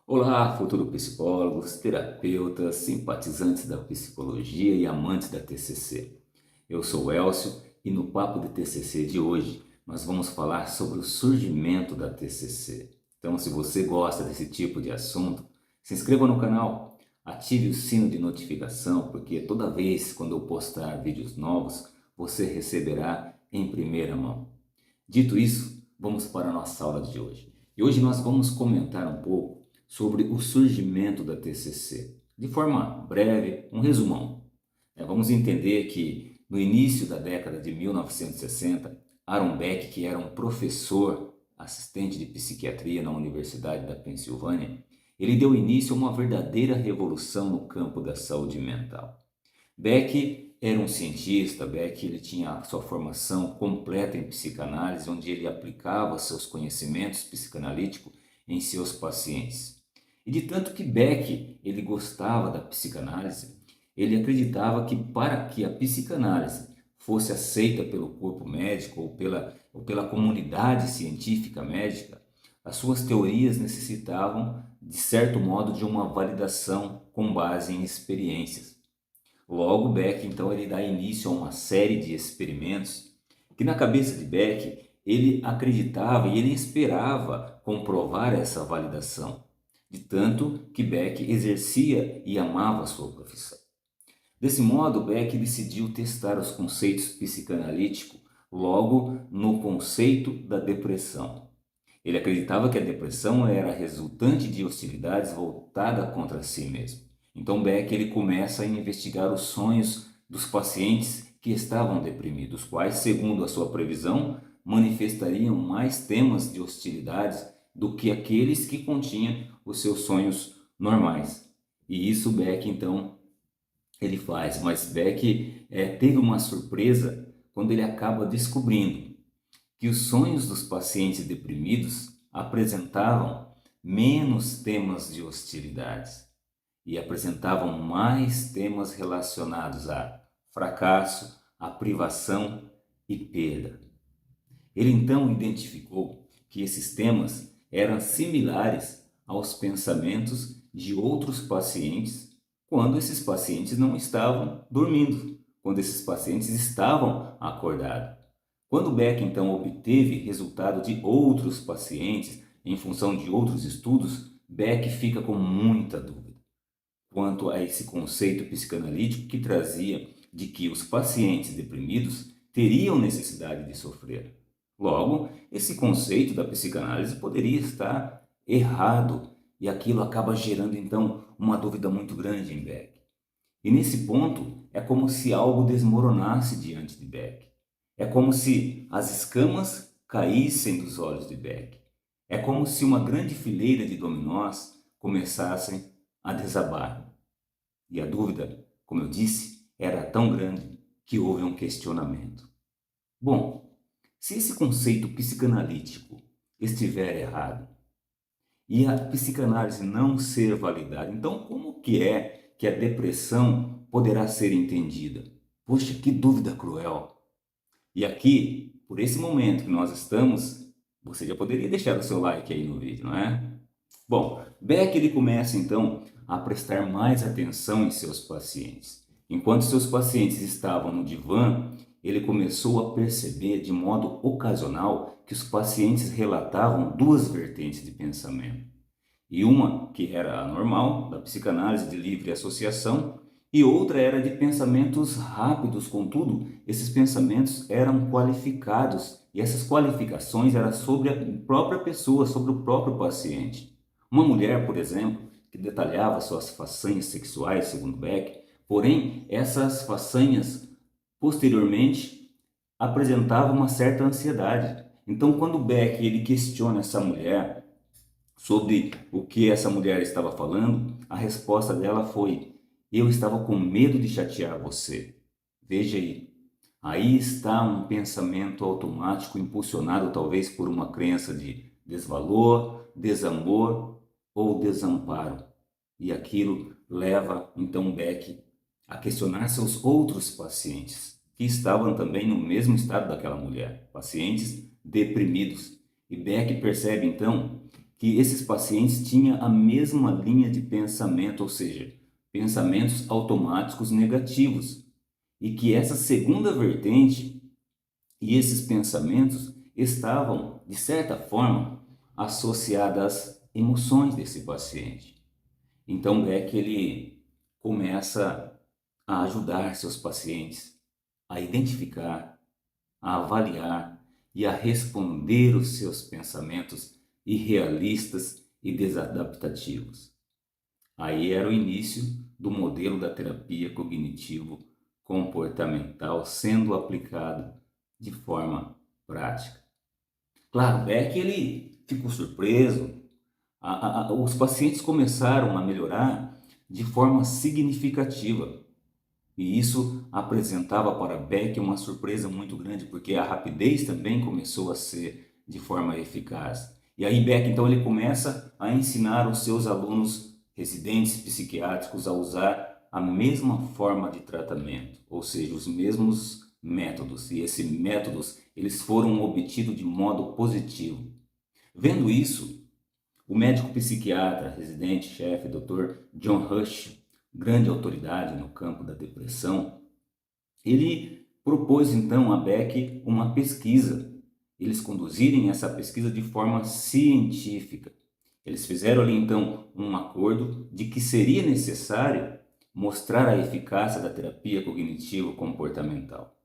Olá, futuros psicólogos, terapeutas, simpatizantes da psicologia e amantes da TCC. Eu sou o Elcio e no papo de TCC de hoje nós vamos falar sobre o surgimento da TCC. Então, se você gosta desse tipo de assunto, se inscreva no canal, ative o sino de notificação, porque toda vez quando eu postar vídeos novos, você receberá em primeira mão. Dito isso, vamos para a nossa aula de hoje. E hoje nós vamos comentar um pouco sobre o surgimento da TCC. De forma breve, um resumão. Vamos entender que no início da década de 1960, Aaron Beck, que era um professor assistente de psiquiatria na Universidade da Pensilvânia, ele deu início a uma verdadeira revolução no campo da saúde mental. Beck era um cientista. Beck ele tinha a sua formação completa em psicanálise, onde ele aplicava seus conhecimentos psicanalíticos em seus pacientes. E de tanto que Beck ele gostava da psicanálise, ele acreditava que para que a psicanálise fosse aceita pelo corpo médico ou pela comunidade científica médica, as suas teorias necessitavam, de certo modo, de uma validação com base em experiências. Logo, Beck, então, ele dá início a uma série de experimentos que na cabeça de Beck ele acreditava e ele esperava comprovar essa validação, de tanto que Beck exercia e amava a sua profissão. Desse modo, Beck decidiu testar os conceitos psicanalíticos logo no conceito da depressão. Ele acreditava que a depressão era resultante de hostilidades voltadas contra si mesmo. Então Beck ele começa a investigar os sonhos dos pacientes que estavam deprimidos, quais, segundo a sua previsão, manifestariam mais temas de hostilidades do que aqueles que continham os seus sonhos normais. E isso Beck então ele faz, mas Beck teve uma surpresa quando ele acaba descobrindo que os sonhos dos pacientes deprimidos apresentavam menos temas de hostilidades e apresentavam mais temas relacionados a fracasso, a privação e perda. Ele então identificou que esses temas eram similares aos pensamentos de outros pacientes quando esses pacientes não estavam dormindo, quando esses pacientes estavam acordados. Quando Beck então obteve resultado de outros pacientes em função de outros estudos, Beck fica com muita dúvida quanto a esse conceito psicanalítico que trazia de que os pacientes deprimidos teriam necessidade de sofrer. Logo, esse conceito da psicanálise poderia estar errado e aquilo acaba gerando então uma dúvida muito grande em Beck. E nesse ponto é como se algo desmoronasse diante de Beck. É como se as escamas caíssem dos olhos de Beck. É como se uma grande fileira de dominós começassem a desabar. E a dúvida, como eu disse, era tão grande que houve um questionamento. Bom, se esse conceito psicanalítico estiver errado e a psicanálise não ser validada, então como que é que a depressão poderá ser entendida? Poxa, que dúvida cruel! E aqui, por esse momento que nós estamos, você já poderia deixar o seu like aí no vídeo, não é? Bom, Beck ele começa então a prestar mais atenção em seus pacientes. Enquanto seus pacientes estavam no divã, ele começou a perceber de modo ocasional que os pacientes relatavam duas vertentes de pensamento. E uma que era a normal, da psicanálise de livre associação, e outra era de pensamentos rápidos. Contudo, esses pensamentos eram qualificados e essas qualificações eram sobre a própria pessoa, sobre o próprio paciente. Uma mulher, por exemplo, que detalhava suas façanhas sexuais, segundo Beck, porém essas façanhas posteriormente apresentavam uma certa ansiedade. Então, quando Beck ele questiona essa mulher sobre o que essa mulher estava falando, a resposta dela foi: eu estava com medo de chatear você. Veja aí. Aí está um pensamento automático impulsionado talvez por uma crença de desvalor, desamor ou desamparo. E aquilo leva então Beck a questionar seus outros pacientes, que estavam também no mesmo estado daquela mulher, pacientes deprimidos. E Beck percebe então que esses pacientes tinham a mesma linha de pensamento, ou seja, pensamentos automáticos negativos, e que essa segunda vertente e esses pensamentos estavam, de certa forma, associados às emoções desse paciente. Então Beck ele começa a ajudar seus pacientes a identificar, a avaliar e a responder os seus pensamentos irrealistas e desadaptativos. Aí era o início do modelo da terapia cognitivo-comportamental sendo aplicado de forma prática. Claro, Beck ele ficou surpreso. Os pacientes começaram a melhorar de forma significativa. E isso apresentava para Beck uma surpresa muito grande, porque a rapidez também começou a ser de forma eficaz. E aí Beck então ele começa a ensinar os seus alunos residentes psiquiátricos a usar a mesma forma de tratamento, ou seja, os mesmos métodos. E esses métodos eles foram obtidos de modo positivo. Vendo isso, o médico psiquiatra residente-chefe, Dr. John Rush, grande autoridade no campo da depressão, ele propôs então a Beck uma pesquisa. Eles conduzirem essa pesquisa de forma científica. Eles fizeram ali então um acordo de que seria necessário mostrar a eficácia da terapia cognitivo-comportamental.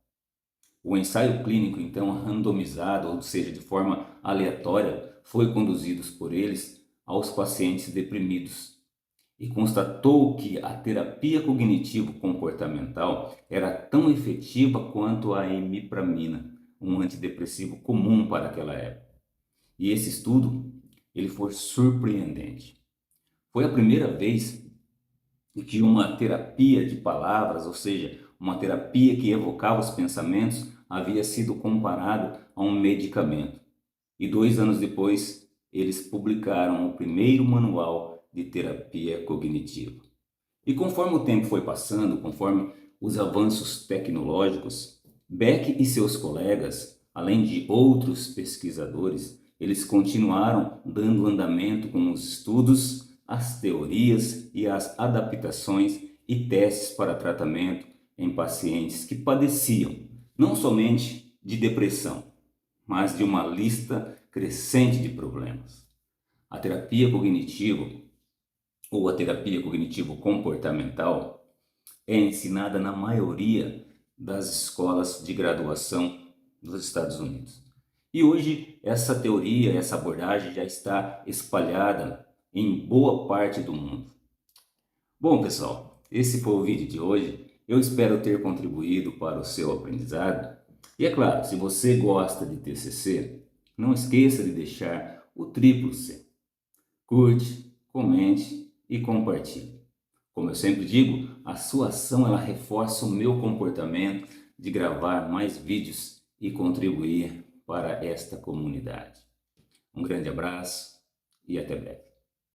O ensaio clínico então randomizado, ou seja, de forma aleatória, foi conduzido por eles aos pacientes deprimidos e constatou que a terapia cognitivo-comportamental era tão efetiva quanto a imipramina, um antidepressivo comum para aquela época. E esse estudo ele foi surpreendente. Foi a primeira vez que uma terapia de palavras, ou seja, uma terapia que evocava os pensamentos, havia sido comparado a um medicamento. E 2 anos depois, eles publicaram o primeiro manual de terapia cognitiva. E conforme o tempo foi passando, conforme os avanços tecnológicos, Beck e seus colegas, além de outros pesquisadores, eles continuaram dando andamento com os estudos, as teorias e as adaptações e testes para tratamento em pacientes que padeciam não somente de depressão, mas de uma lista crescente de problemas. A terapia cognitivo ou a terapia cognitivo-comportamental é ensinada na maioria das escolas de graduação dos Estados Unidos. E hoje essa teoria, essa abordagem já está espalhada em boa parte do mundo. Bom, pessoal, esse foi o vídeo de hoje. Eu espero ter contribuído para o seu aprendizado. E é claro, se você gosta de TCC, não esqueça de deixar o triplo C. Curte, comente e compartilhe. Como eu sempre digo, a sua ação ela reforça o meu comportamento de gravar mais vídeos e contribuir para esta comunidade. Um grande abraço e até breve.